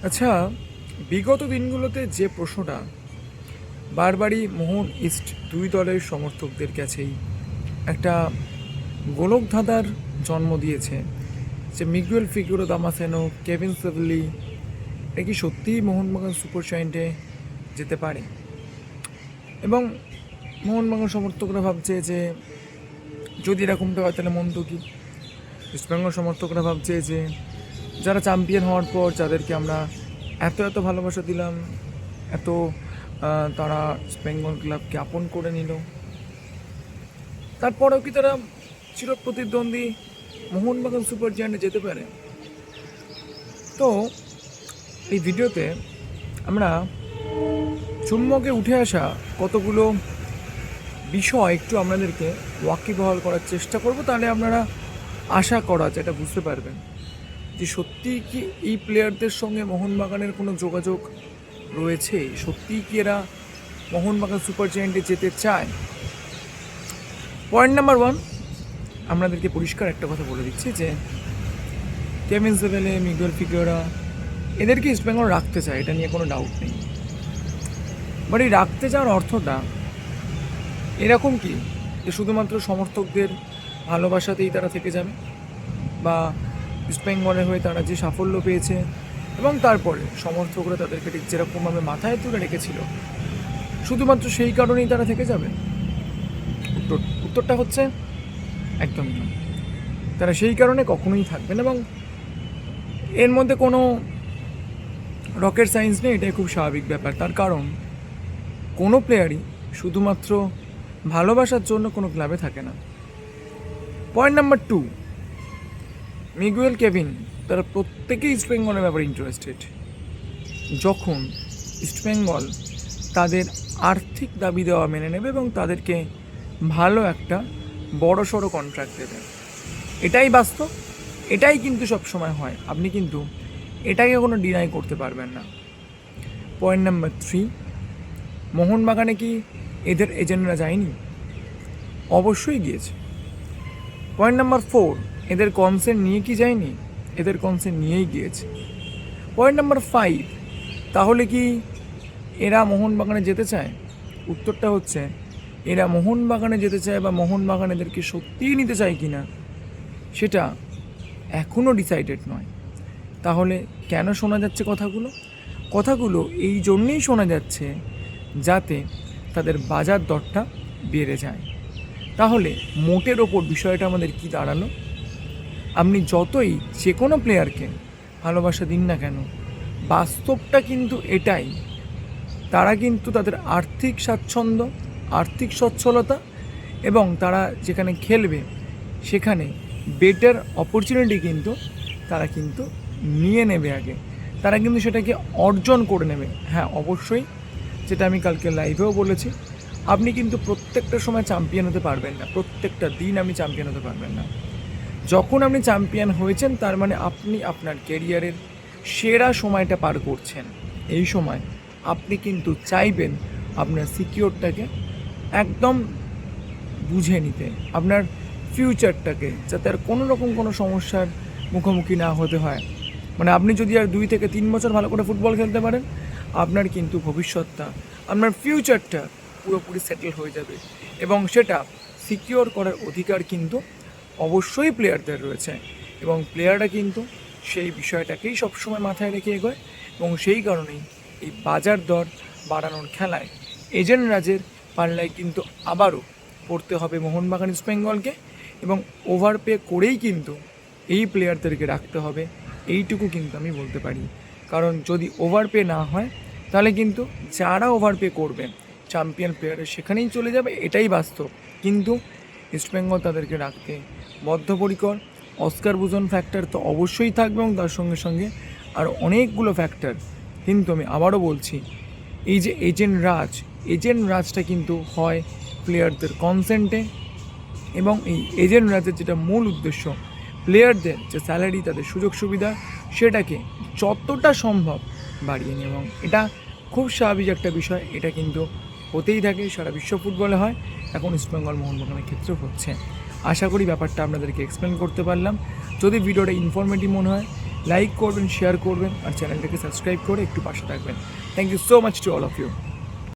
আচ্ছা, বিগত দিনগুলোতে যে প্রশ্নটা বারবারই মোহন ইস্ট দুই দলের সমর্থকদের কাছেই একটা গোলকধাঁধার জন্ম দিয়েছে যে মিগুয়েল ফিগুরো দামাসেনো, কেভিন সেভলি এটা কি সত্যিই মোহনবাগান সুপার জায়ান্টে যেতে পারে? এবং মোহনবাগান সমর্থকরা ভাবছে যে যদি এরকমটা হয় তাহলে মন্দ কি। ইস্টবেঙ্গল সমর্থকরা ভাবছে যে যারা চ্যাম্পিয়ন হওয়ার পর যাদেরকে আমরা এত এত ভালোবাসা দিলাম, এত তারা ইস্টবেঙ্গল ক্লাবকে আপন করে নিল, তারপরেও কি তারা চিরপ্রতিদ্বন্দ্বী মোহনবাগান সুপার জায়ান্টে যেতে পারে? তো এই ভিডিওতে আমরা চুম্বকে উঠে আসা কতগুলো বিষয় একটু আপনাদেরকে ওয়াকিবহাল করার চেষ্টা করব, তাহলে আপনারা আশা করা যেটা বুঝতে পারবেন যে সত্যিই কি এই প্লেয়ারদের সঙ্গে মোহনবাগানের কোনো যোগাযোগ রয়েছে, সত্যিই কি এরা মোহনবাগান সুপার জায়ান্টে যেতে চায়। পয়েন্ট নাম্বার 1, আপনাদেরকে পরিষ্কার একটা কথা বলে দিচ্ছি যে কেভিন সেভেলে, মিগুয়েল ফিগুয়েরা এদেরকে ইস্টবেঙ্গল রাখতে চায়, এটা নিয়ে কোনো ডাউট নেই। বাট এই রাখতে যাওয়ার অর্থটা এরকম কি যে শুধুমাত্র সমর্থকদের ভালোবাসাতেই তারা থেকে যাবে, বা ইস্টবেঙ্গলের হয়ে তারা যে সাফল্য পেয়েছে এবং তারপরে সমর্থকরা তাদেরকে ঠিক যেরকমভাবে মাথায় তুলে রেখেছিল শুধুমাত্র সেই কারণেই তারা থেকে যাবে? উত্তরটা হচ্ছে একদম না। তারা সেই কারণে কখনোই থাকবেন, এবং এর মধ্যে কোনো রকেট সায়েন্স নেই, এটাই খুব স্বাভাবিক ব্যাপার। তার কারণ কোনো প্লেয়ারই শুধুমাত্র ভালোবাসার জন্য কোনো ক্লাবে থাকে না। পয়েন্ট নাম্বার 2, মিগুয়েল, কেভিন তারা প্রত্যেকেই ইস্টবেঙ্গলের ব্যাপারে ইন্টারেস্টেড। যখন ইস্টবেঙ্গল তাদের আর্থিক দাবি দেওয়া মেনে নেবে এবং তাদেরকে ভালো একটা বড় সড়ো কন্ট্রাক্ট দেবে, এটাই বাস্তব, এটাই কিন্তু সবসময় হয়, আপনি কিন্তু এটাকে কোনো ডিনাই করতে পারবেন না। পয়েন্ট নাম্বার 3, মোহনবাগানে কি এদের এজেন্টরা যায়নি? অবশ্যই গিয়েছে। পয়েন্ট নাম্বার 4, এদের কনসেন্ট নিয়ে কি যায়নি? এদের কনসেন্ট নিয়েই গিয়েছে। পয়েন্ট নাম্বার 5, তাহলে কি এরা মোহনবাগানে যেতে চায়? উত্তরটা হচ্ছে এরা মোহনবাগানে যেতে চায় বা মোহনবাগান এদেরকে সত্যিই নিতে চায় কি না সেটা এখনও ডিসাইডেড নয়। তাহলে কেন শোনা যাচ্ছে কথাগুলো এই জন্যেই শোনা যাচ্ছে যাতে তাদের বাজার দরটা বেড়ে যায়। তাহলে মোটের ওপর বিষয়টা আমাদের কি দাঁড়ালো? আপনি যতই যে কোনো প্লেয়ারকে ভালোবাসা দিন না কেন, বাস্তবটা কিন্তু এটাই, তারা কিন্তু তাদের আর্থিক স্বাচ্ছন্দ্য, আর্থিক সচ্ছলতা এবং তারা যেখানে খেলবে সেখানে বেটার অপরচুনিটি কিন্তু তারা কিন্তু নিয়ে নেবে আগে, তারা কিন্তু সেটাকে অর্জন করে নেবে। হ্যাঁ, অবশ্যই, যেটা আমি কালকে লাইভেও বলেছি, আপনি কিন্তু প্রত্যেকটা সময় চ্যাম্পিয়ন হতে পারবেন না, প্রত্যেকটা দিন আপনি চ্যাম্পিয়ন হতে পারবেন না। যখন আপনি চ্যাম্পিয়ন হয়েছেন তার মানে আপনি আপনার ক্যারিয়ারের সেরা সময়টা পার করছেন। এই সময় আপনি কিন্তু চাইবেন আপনার সিকিউরটাকে একদম বুঝে নিতে, আপনার ফিউচারটাকে, যাতে আর কোনো রকম কোনো সমস্যার মুখোমুখি না হতে হয়। মানে আপনি যদি আর 2 থেকে 3 বছর ভালো করে ফুটবল খেলতে পারেন, আপনার কিন্তু ভবিষ্যৎটা, আপনার ফিউচারটা পুরোপুরি সেটেল হয়ে যাবে, এবং সেটা সিকিওর করার অধিকার কিন্তু অবশ্যই প্লেয়ারদের রয়েছে, এবং প্লেয়াররা কিন্তু সেই বিষয়টাকেই সবসময় মাথায় রেখে এগোয়। এবং সেই কারণেই এই বাজার দর বাড়ানোর খেলায় এজেন্ট রাজের পাল্লায় কিন্তু আবারও পড়তে হবে মোহনবাগান ইস্টবেঙ্গলকে, এবং ওভারপে করেই কিন্তু এই প্লেয়ারদেরকে রাখতে হবে, এইটুকু কিন্তু আমি বলতে পারি। কারণ যদি ওভারপে না হয় তাহলে কিন্তু যারা ওভারপে করবে চ্যাম্পিয়ন প্লেয়ারের সেখানেই চলে যাবে, এটাই বাস্তব। কিন্তু ইস্টবেঙ্গল তাদেরকে রাখতে বদ্ধপরিকর। অস্কার বুজন ফ্যাক্টর তো অবশ্যই থাকবে, এবং তার সঙ্গে সঙ্গে আর অনেকগুলো ফ্যাক্টর। কিন্তু আমি আবারও বলছি, এই যে এজেন্ট রাজটা কিন্তু হয় প্লেয়ারদের কনসেন্টে, এবং এই এজেন্ট রাজের যেটা মূল উদ্দেশ্য, প্লেয়ারদের যে স্যালারি, তাদের সুযোগ সুবিধা, সেটাকে যতটা সম্ভব বাড়িয়ে নিয়ে, এবং এটা খুব স্বাভাবিক একটা বিষয়, এটা কিন্তু হতেই থাকে, সারা বিশ্ব ফুটবলে হয়, এখন ইস্টবেঙ্গল মোহনবাগানের ক্ষেত্রে হচ্ছে। আশা করি ব্যাপারটা আপনাদেরকে এক্সপ্লেন করতে পারলাম। যদি ভিডিওটা ইনফরমেটিভ মনে হয় লাইক করবেন, শেয়ার করবেন আর চ্যানেলটাকে সাবস্ক্রাইব করে একটু পাশে থাকবেন। Thank you so much to all of you.